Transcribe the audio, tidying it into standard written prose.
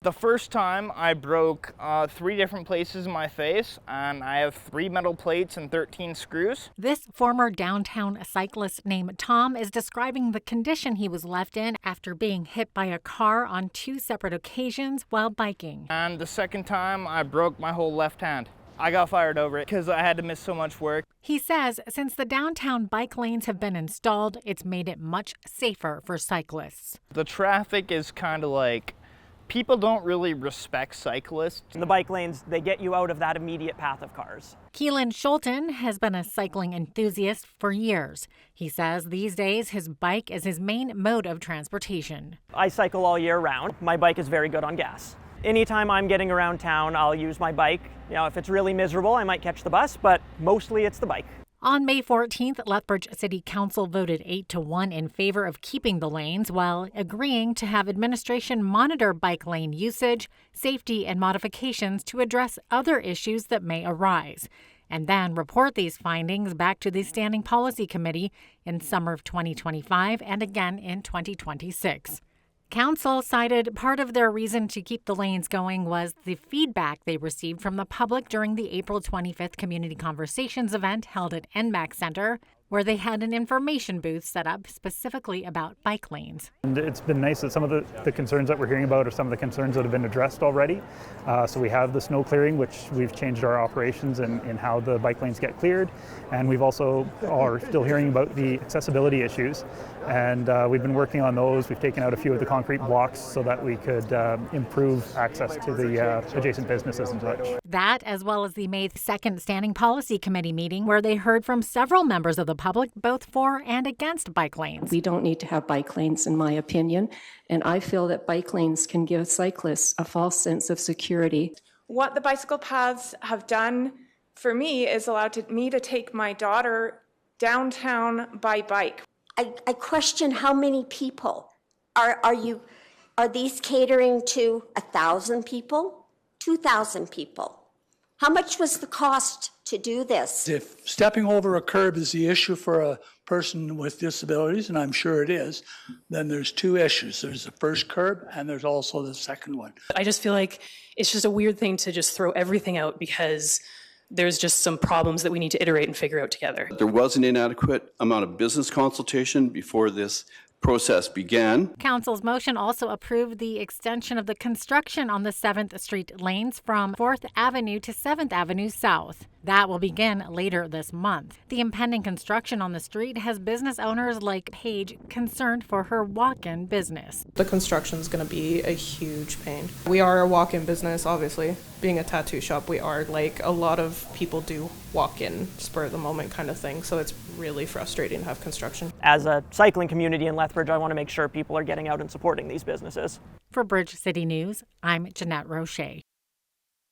The first time I broke 3 different places in my face, and I have 3 metal plates and 13 screws. This former downtown cyclist named Tom is describing the condition he was left in after being hit by a car on 2 separate occasions while biking. And the second time I broke my whole left hand. I got fired over it because I had to miss so much work. He says since the downtown bike lanes have been installed, it's made it much safer for cyclists. The traffic is kind of like, people don't really respect cyclists. The bike lanes, they get you out of that immediate path of cars. Keelan Schulten has been a cycling enthusiast for years. He says these days his bike is his main mode of transportation. I cycle all year round. My bike is very good on gas. Anytime I'm getting around town, I'll use my bike. If it's really miserable, I might catch the bus, but mostly it's the bike. On May 14th, Lethbridge City Council voted 8-1 in favor of keeping the lanes while agreeing to have administration monitor bike lane usage, safety, and modifications to address other issues that may arise, and then report these findings back to the Standing Policy Committee in summer of 2025 and again in 2026. Council cited part of their reason to keep the lanes going was the feedback they received from the public during the April 25th Community Conversations event held at NMAC Center, where they had an information booth set up specifically about bike lanes. And it's been nice that some of the concerns that we're hearing about are some of the concerns that have been addressed already. So we have the snow clearing, which we've changed our operations in how the bike lanes get cleared. And we've also are still hearing about the accessibility issues. And we've been working on those. We've taken out a few of the concrete blocks so that we could improve access to the adjacent businesses and such. That, as well as the May 2nd Standing Policy Committee meeting, where they heard from several members of the public, both for and against bike lanes. We don't need to have bike lanes, in my opinion, and I feel that bike lanes can give cyclists a false sense of security. What the bicycle paths have done for me is allowed me to take my daughter downtown by bike. I question how many people are these catering to 1,000 people, 2,000 people? How much was the cost to do this? If stepping over a curb is the issue for a person with disabilities, and I'm sure it is, then there's 2 issues. There's the first curb and there's also the second one. I just feel like it's just a weird thing to just throw everything out because there's just some problems that we need to iterate and figure out together. There was an inadequate amount of business consultation before this process began. Council's motion also approved the extension of the construction on the 7th Street lanes from 4th Avenue to 7th Avenue South. That will begin later this month. The impending construction on the street has business owners like Paige concerned for her walk-in business. The construction is going to be a huge pain. We are a walk-in business, obviously. Being a tattoo shop, we are. Like, a lot of people do walk-in, spur-of-the-moment kind of thing, so it's really frustrating to have construction. As a cycling community in Lethbridge, I want to make sure people are getting out and supporting these businesses. For Bridge City News, I'm Jeanette Roche.